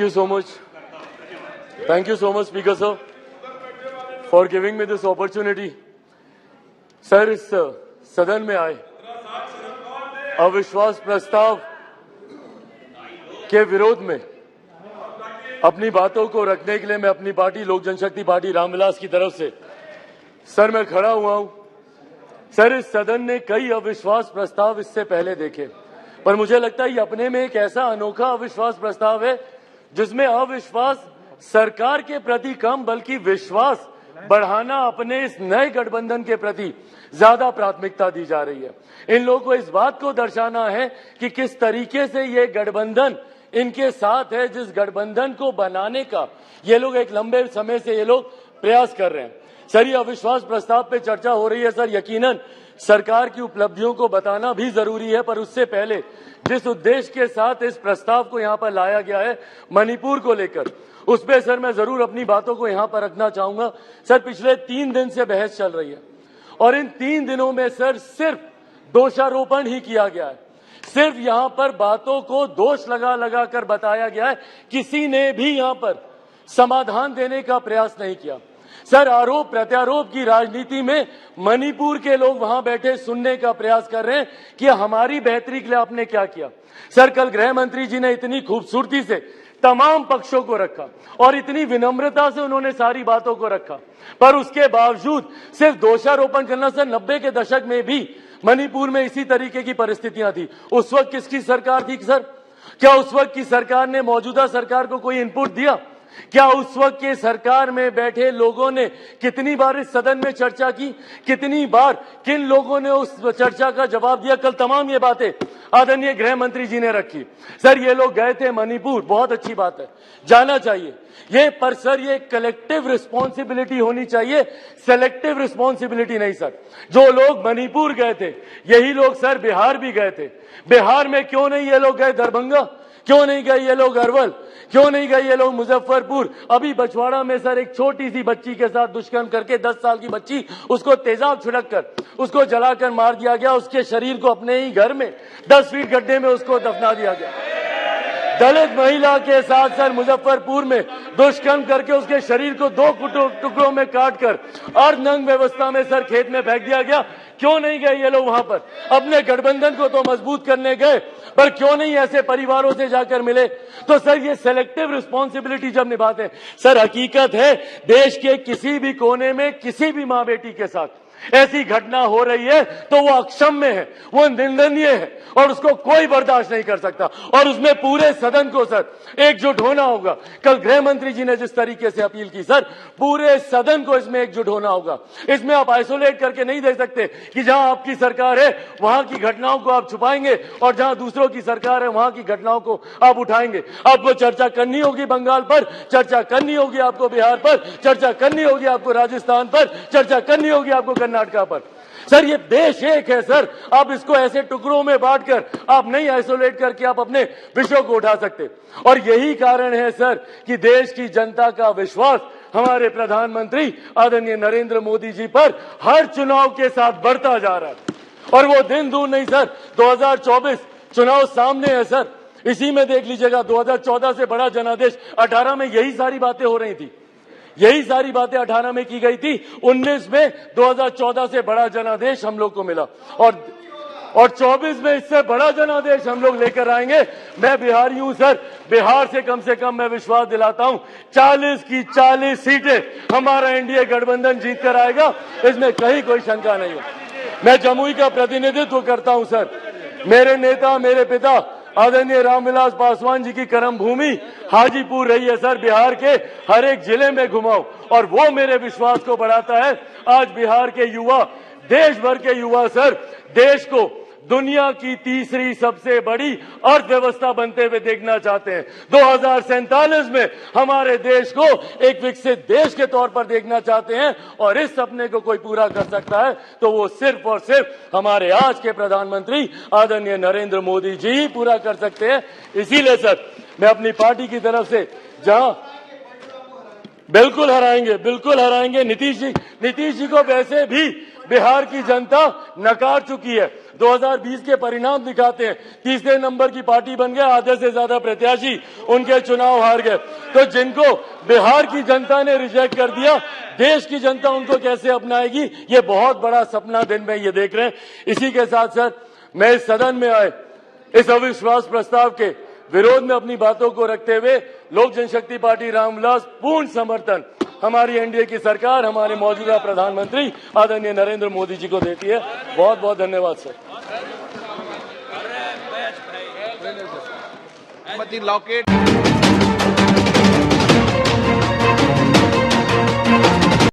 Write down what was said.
you so much. Thank you so much, Speaker sir, for giving me this opportunity. Sir, इस सदन में आए अविश्वास प्रस्ताव के विरोध में अपनी बातों को रखने के लिए मैं अपनी पार्टी लोक जनशक्ति पार्टी रामविलास की तरफ से सर मैं खड़ा हुआ हूं। सर, इस सदन ने कई अविश्वास प्रस्ताव इससे पहले देखे, पर मुझे लगता है ये अपने में एक ऐसा अनोखा अविश्वास प्रस्ताव है जिसमें अविश्वास सरकार के प्रति कम बल्कि विश्वास बढ़ाना अपने इस नए गठबंधन के प्रति ज्यादा प्राथमिकता दी जा रही है। इन लोगों को इस बात को दर्शाना है कि किस तरीके से ये गठबंधन इनके साथ है, जिस गठबंधन को बनाने का ये लोग एक लंबे समय से ये लोग प्रयास कर रहे हैं। सर, ये अविश्वास प्रस्ताव पे चर्चा हो रही है। सर, यकीनन सरकार की उपलब्धियों को बताना भी जरूरी है, पर उससे पहले जिस उद्देश्य के साथ इस प्रस्ताव को यहाँ पर लाया गया है मणिपुर को लेकर, उस पर सर मैं जरूर अपनी बातों को यहाँ पर रखना चाहूंगा। सर, पिछले 3 दिन से बहस चल रही है और इन 3 दिनों में सर सिर्फ दोषारोपण ही किया गया है। सिर्फ यहाँ पर बातों को दोष लगा लगा कर बताया गया है, किसी ने भी यहाँ पर समाधान देने का प्रयास नहीं किया। सर, आरोप प्रत्यारोप की राजनीति में मणिपुर के लोग वहां बैठे सुनने का प्रयास कर रहे हैं कि हमारी बेहतरी के लिए आपने क्या किया। सर, कल गृह मंत्री जी ने इतनी खूबसूरती से तमाम पक्षों को रखा और इतनी विनम्रता से उन्होंने सारी बातों को रखा, पर उसके बावजूद सिर्फ दोषारोपण करना। सर, 90 के दशक में भी मणिपुर में इसी तरीके की परिस्थितियां थी। उस वक्त किसकी सरकार थी सर? क्या उस वक्त की सरकार ने मौजूदा सरकार को कोई इनपुट दिया? क्या उस वक्त के सरकार में बैठे लोगों ने कितनी बार इस सदन में चर्चा की? कितनी बार किन लोगों ने उस चर्चा का जवाब दिया? कल तमाम ये बातें आदरणीय गृह मंत्री जी ने रखी। सर, ये लोग गए थे मणिपुर, बहुत अच्छी बात है, जाना चाहिए ये, पर सर ये कलेक्टिव रिस्पॉन्सिबिलिटी होनी चाहिए, सेलेक्टिव रिस्पॉन्सिबिलिटी नहीं। सर, जो लोग मणिपुर गए थे यही लोग सर बिहार भी गए थे। बिहार में क्यों नहीं ये लोग गए दरभंगा? क्यों नहीं गए ये लोग अरवल? क्यों नहीं गए ये लोग मुजफ्फरपुर? अभी बछवाड़ा में सर एक छोटी सी बच्ची के साथ दुष्कर्म करके 10 साल की बच्ची, उसको तेजाब छिड़क कर उसको जलाकर मार दिया गया। उसके शरीर को अपने ही घर में 10 फीट गड्ढे में उसको दफना दिया गया। दलित महिला के साथ सर मुजफ्फरपुर में दुष्कर्म करके उसके शरीर को 2 टुकड़ों में काटकर अर्धनग्न व्यवस्था में सर खेत में फेंक दिया गया। क्यों नहीं गए ये लोग वहां पर? अपने गठबंधन को तो मजबूत करने गए, पर क्यों नहीं ऐसे परिवारों से जाकर मिले? तो सर ये सेलेक्टिव रिस्पॉन्सिबिलिटी जब निभाते हैं, सर हकीकत है देश के किसी भी कोने में किसी भी मां बेटी के साथ ऐसी घटना हो रही है तो वो अक्षम्य है, वो निंदनीय है और उसको कोई बर्दाश्त नहीं कर सकता और उसमें पूरे सदन को सर एकजुट होना होगा। कल गृह मंत्री जी ने जिस तरीके से अपील की, सर पूरे सदन को इसमें एकजुट होना होगा। इसमें आप आइसोलेट करके नहीं देख सकते कि जहां आपकी सरकार है वहां की घटनाओं को आप छुपाएंगे और जहां दूसरों की सरकार है वहां की घटनाओं को आप उठाएंगे। आपको चर्चा करनी होगी बंगाल पर, चर्चा करनी होगी आपको बिहार पर, चर्चा करनी होगी आपको राजस्थान पर, चर्चा करनी होगी आपको कर्नाटका पर। सर, ये देश एक है सर, आप इसको ऐसे टुकड़ों में बांटकर आप नहीं आइसोलेट करके आप अपने विषयों को उठा सकते। और यही कारण है सर कि देश की जनता का विश्वास हमारे प्रधानमंत्री आदरणीय नरेंद्र मोदी जी पर हर चुनाव के साथ बढ़ता जा रहा है और वो दिन दूर नहीं सर, 2024 चुनाव सामने है सर। इसी में देख लीजिएगा 2014 से बड़ा जनादेश 18 में यही सारी बातें हो रही थी, यही सारी बातें 18 में की गई थी। 19 में 2014 से बड़ा जनादेश हम लोग को मिला और 24 में इससे बड़ा जनादेश हम लोग लेकर आएंगे। मैं बिहारी हूं सर, बिहार से कम मैं विश्वास दिलाता हूं 40 की 40 सीटें हमारा एनडीए गठबंधन जीत कर आएगा, इसमें कहीं कोई शंका नहीं है। मैं जमुई का प्रतिनिधित्व करता हूं सर, मेरे नेता मेरे पिता आदरणीय रामविलास पासवान जी की कर्म भूमि हाजीपुर रही है सर। बिहार के हर एक जिले में घुमाओ और वो मेरे विश्वास को बढ़ाता है। आज बिहार के युवा, देश भर के युवा सर देश को दुनिया की तीसरी सबसे बड़ी अर्थव्यवस्था बनते हुए देखना चाहते हैं। 2047 में हमारे देश को एक विकसित देश के तौर पर देखना चाहते हैं और इस सपने को कोई पूरा कर सकता है तो वो सिर्फ और सिर्फ हमारे आज के प्रधानमंत्री आदरणीय नरेंद्र मोदी जी ही पूरा कर सकते हैं। इसीलिए सर मैं अपनी पार्टी की तरफ से जहां बिल्कुल हराएंगे नीतीश जी को वैसे भी बिहार की जनता नकार चुकी है। 2020 के परिणाम दिखाते हैं। तीसरे नंबर की पार्टी बन गए, आधे से ज्यादा प्रत्याशी उनके चुनाव हार गए। तो जिनको बिहार की जनता ने रिजेक्ट कर दिया, देश की जनता उनको कैसे अपनाएगी, ये बहुत बड़ा सपना दिन में ये देख रहे हैं। इसी के साथ साथ मैं इस सदन में आए इस अविश्वास प्रस्ताव के विरोध में अपनी बातों को रखते हुए लोक जनशक्ति पार्टी रामविलास पूर्ण समर्थन हमारी एनडीए की सरकार, हमारे मौजूदा प्रधानमंत्री आदरणीय नरेंद्र मोदी जी को देती है। बहुत बहुत धन्यवाद सर। लॉकेट